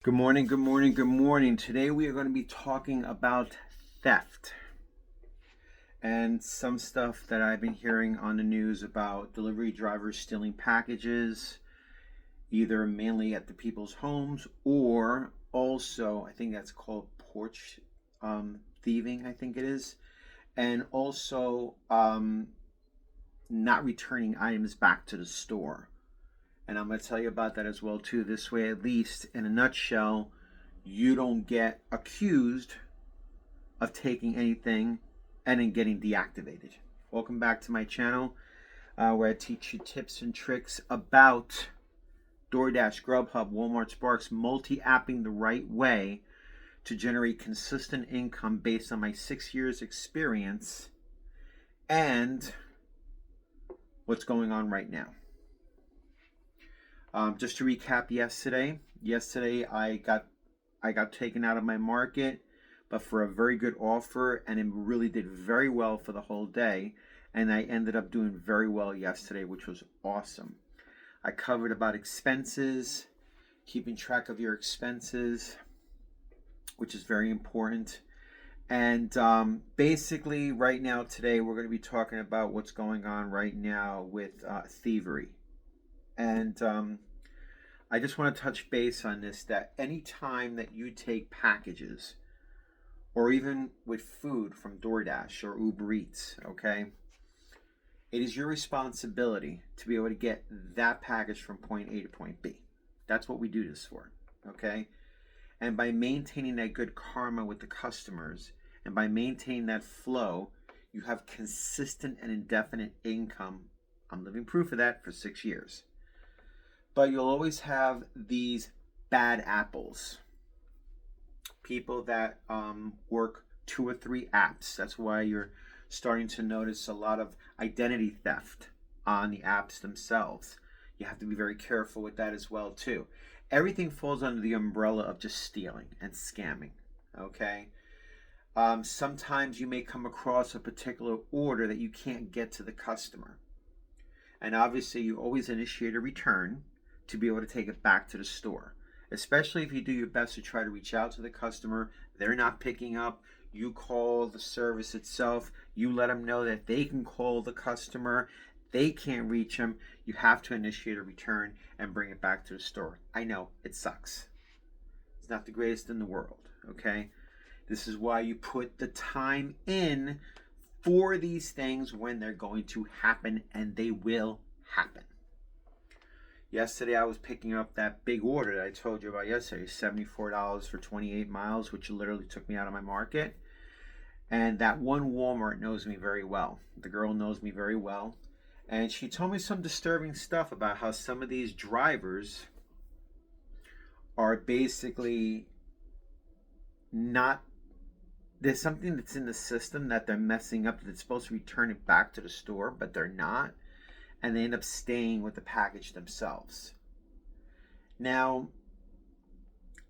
Good morning, good morning, good morning. Today we are going to be talking about theft and some stuff that I've been hearing on the news about delivery drivers stealing packages, either mainly at the people's homes or also, I think that's called porch thieving, I think it is, and also not returning items back to the store. And I'm going to tell you about that as well too. This way, at least in a nutshell, you don't get accused of taking anything and then getting deactivated. Welcome back to my channel, where I teach you tips and tricks about DoorDash, Grubhub, Walmart, Sparks, multi-apping the right way to generate consistent income based on my 6 years experience and what's going on right now. Just to recap, yesterday I got taken out of my market, but for a very good offer, and it really did very well for the whole day. And I ended up doing very well yesterday, which was awesome. I covered about expenses, keeping track of your expenses, which is very important. And basically, right now, today, we're going to be talking about what's going on right now with thievery. And I just want to touch base on this, that any time that you take packages or even with food from DoorDash or Uber Eats, okay, it is your responsibility to be able to get that package from point A to point B. That's what we do this for, okay? And by maintaining that good karma with the customers and by maintaining that flow, you have consistent and indefinite income. I'm living proof of that for 6 years. But you'll always have these bad apples, people that work 2 or 3 apps. That's why you're starting to notice a lot of identity theft on the apps themselves. You have to be very careful with that as well too. Everything falls under the umbrella of just stealing and scamming, okay? Sometimes you may come across a particular order that you can't get to the customer. And obviously you always initiate a return to be able to take it back to the store, especially if you do your best to try to reach out to the customer. They're not picking up. You call the service itself. You let them know that they can call the customer. They can't reach them. You have to initiate a return and bring it back to the store. I know, it sucks. It's not the greatest in the world, okay? This is why you put the time in for these things when they're going to happen, and they will happen. Yesterday I was picking up that big order that I told you about yesterday, $74 for 28 miles, which literally took me out of my market. And that one Walmart knows me very well. The girl knows me very well. And she told me some disturbing stuff about how some of these drivers are basically not, there's something that's in the system that they're messing up, that it's supposed to return it back to the store, but they're not. And they end up staying with the package themselves. Now,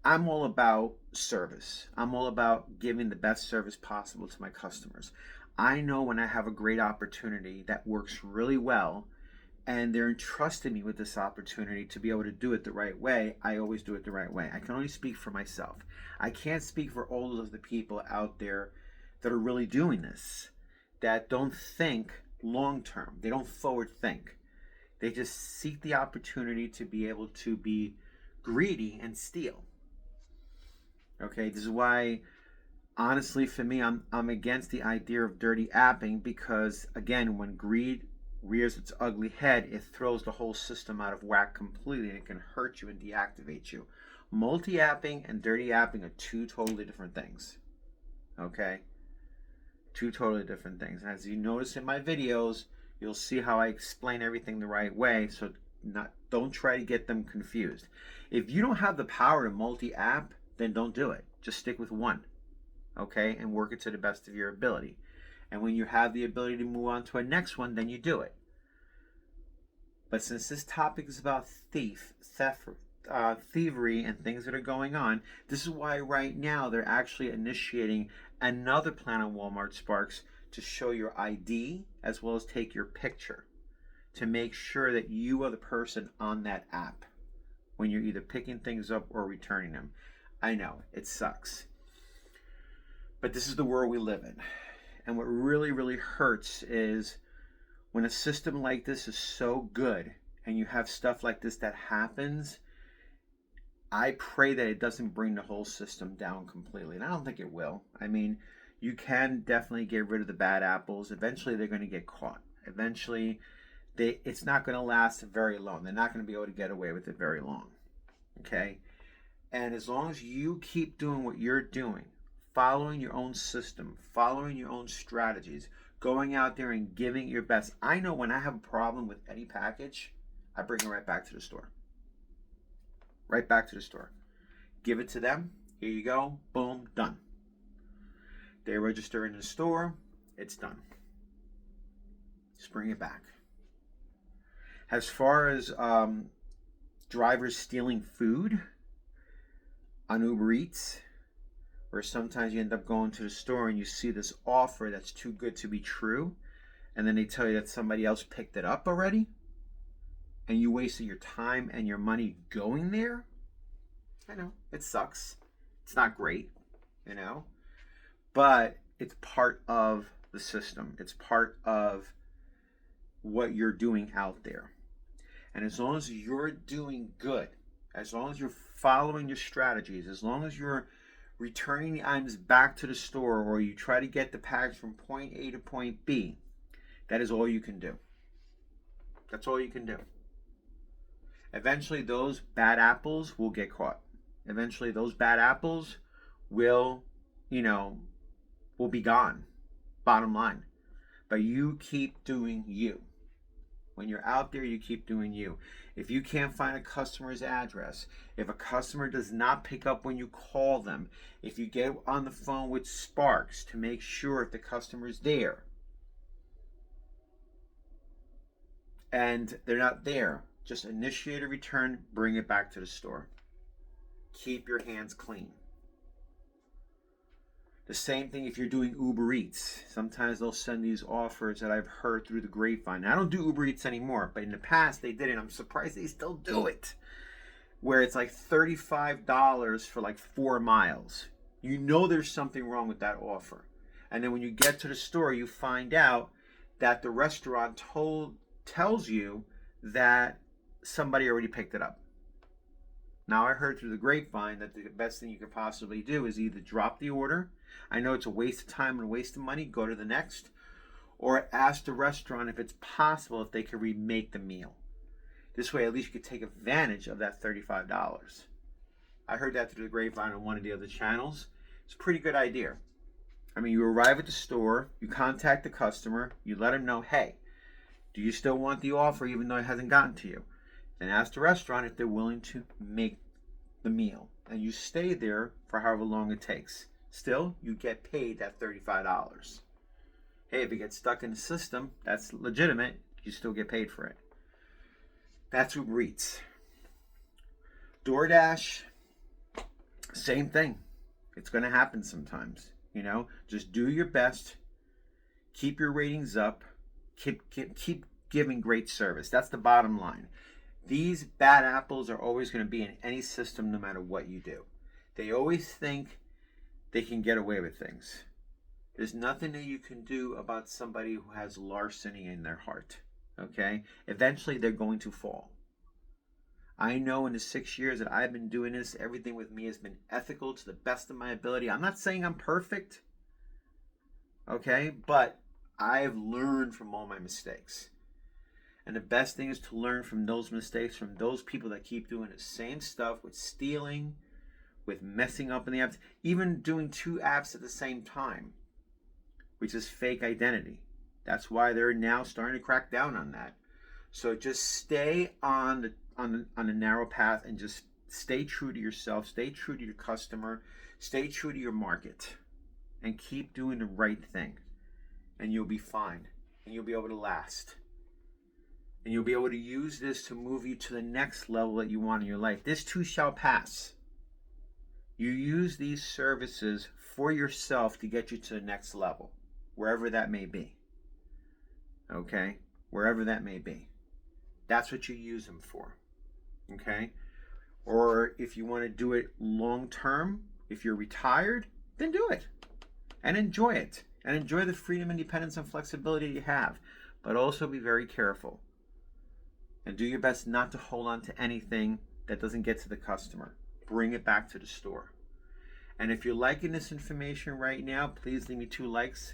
I'm all about service. I'm all about giving the best service possible to my customers. I know when I have a great opportunity that works really well and they're entrusting me with this opportunity to be able to do it the right way, I always do it the right way. I can only speak for myself. I can't speak for all of the people out there that are really doing this, that don't think long term. They don't forward think. They just seek the opportunity to be able to be greedy and steal. Okay, this is why, honestly, for me, I'm against the idea of dirty apping, because again, when greed rears its ugly head, it throws the whole system out of whack completely, and it can hurt you and deactivate you. Multi-apping and dirty apping are 2 totally different things. Okay? 2 totally different things. And as you notice in my videos, you'll see how I explain everything the right way, so don't try to get them confused. If you don't have the power to multi-app, then don't do it. Just stick with one, okay? And work it to the best of your ability. And when you have the ability to move on to a next one, then you do it. But since this topic is about thievery and things that are going on, this is why right now they're actually initiating another plan on Walmart Sparks to show your ID as well as take your picture to make sure that you are the person on that app. when you're either picking things up or returning them. I know, it sucks. But this is the world we live in. And what really, really hurts is when a system like this is so good and you have stuff like this that happens, I pray that it doesn't bring the whole system down completely. And I don't think it will. I mean, you can definitely get rid of the bad apples. Eventually, they're going to get caught. Eventually, it's not going to last very long. They're not going to be able to get away with it very long. Okay? And as long as you keep doing what you're doing, following your own system, following your own strategies, going out there and giving it your best. I know when I have a problem with any package, I bring it right back to the store. Right back to the store. Give it to them. Here you go. Boom. Done. They register in the store. It's done. Just bring it back. As far as drivers stealing food on Uber Eats, where sometimes you end up going to the store and you see this offer that's too good to be true, and then they tell you that somebody else picked it up already, and you wasted your time and your money going there. I know, it sucks. It's not great, you know, but it's part of the system. It's part of what you're doing out there. And as long as you're doing good, as long as you're following your strategies, as long as you're returning the items back to the store, or you try to get the package from point A to point B, that is all you can do. That's all you can do. Eventually, those bad apples will get caught. Eventually, those bad apples will be gone. Bottom line. But you keep doing you. When you're out there, you keep doing you. If you can't find a customer's address, if a customer does not pick up when you call them, if you get on the phone with Sparks to make sure if the customer's there and they're not there, just initiate a return, bring it back to the store. Keep your hands clean. The same thing if you're doing Uber Eats. Sometimes they'll send these offers that I've heard through the grapevine. Now, I don't do Uber Eats anymore, but in the past they did it. I'm surprised they still do it. Where it's like $35 for like 4 miles. You know there's something wrong with that offer. And then when you get to the store, you find out that the restaurant tells you that somebody already picked it up. Now, I heard through the grapevine that the best thing you could possibly do is either drop the order. I know it's a waste of time and a waste of money. Go to the next. Or ask the restaurant if it's possible if they could remake the meal. This way, at least you could take advantage of that $35. I heard that through the grapevine on one of the other channels. It's a pretty good idea. I mean, you arrive at the store, you contact the customer, you let them know, hey, do you still want the offer even though it hasn't gotten to you? Then ask the restaurant if they're willing to make the meal. And you stay there for however long it takes. Still, you get paid that $35. Hey, if it gets stuck in the system, that's legitimate. You still get paid for it. That's Uber Eats. DoorDash, same thing. It's going to happen sometimes. You know, just do your best. Keep your ratings up. Keep giving great service. That's the bottom line. These bad apples are always going to be in any system no matter what you do. They always think they can get away with things. There's nothing that you can do about somebody who has larceny in their heart. Okay? Eventually they're going to fall. I know in the 6 years that I've been doing this, everything with me has been ethical to the best of my ability. I'm not saying I'm perfect. Okay? But I've learned from all my mistakes. And the best thing is to learn from those mistakes, from those people that keep doing the same stuff with stealing, with messing up in the apps, even doing 2 apps at the same time, which is fake identity. That's why they're now starting to crack down on that. So just stay on the narrow path and just stay true to yourself, stay true to your customer, stay true to your market, and keep doing the right thing. And you'll be fine. And you'll be able to last. And you'll be able to use this to move you to the next level that you want in your life. This too shall pass. You use these services for yourself to get you to the next level, wherever that may be. Okay? Wherever that may be. That's what you use them for. Okay? Or if you want to do it long term, if you're retired, then do it and enjoy it. And enjoy the freedom, independence, and flexibility you have. But also be very careful. And do your best not to hold on to anything that doesn't get to the customer. Bring it back to the store. And if you're liking this information right now, please leave me 2 likes.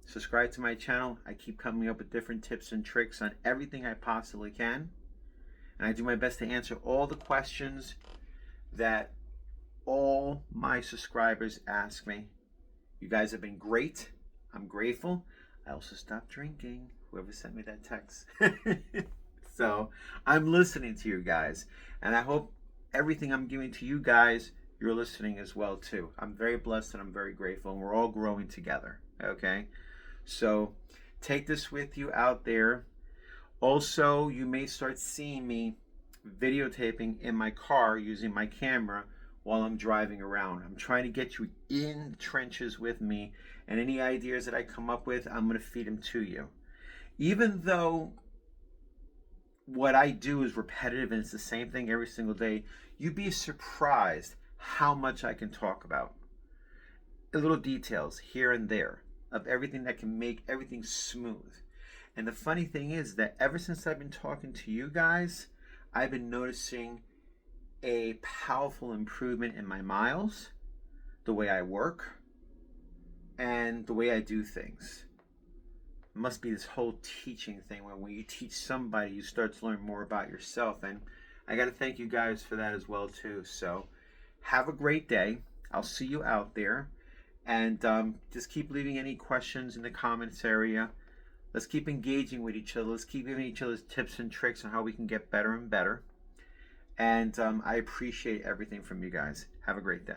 Subscribe to my channel. I keep coming up with different tips and tricks on everything I possibly can. And I do my best to answer all the questions that all my subscribers ask me. You guys have been great. I'm grateful. I also stopped drinking. Whoever sent me that text. So I'm listening to you guys. And I hope everything I'm giving to you guys, you're listening as well too. I'm very blessed and I'm very grateful. And we're all growing together. Okay? So take this with you out there. Also, you may start seeing me videotaping in my car using my camera while I'm driving around. I'm trying to get you in the trenches with me, and any ideas that I come up with, I'm going to feed them to you. Even though what I do is repetitive and it's the same thing every single day, you'd be surprised how much I can talk about. Little details here and there of everything that can make everything smooth. And the funny thing is that ever since I've been talking to you guys, I've been noticing a powerful improvement in my miles, the way I work, and the way I do things. It must be this whole teaching thing where when you teach somebody, you start to learn more about yourself. And I got to thank you guys for that as well too. So have a great day. I'll see you out there. And just keep leaving any questions in the comments area. Let's keep engaging with each other. Let's keep giving each other tips and tricks on how we can get better and better. And I appreciate everything from you guys. Have a great day.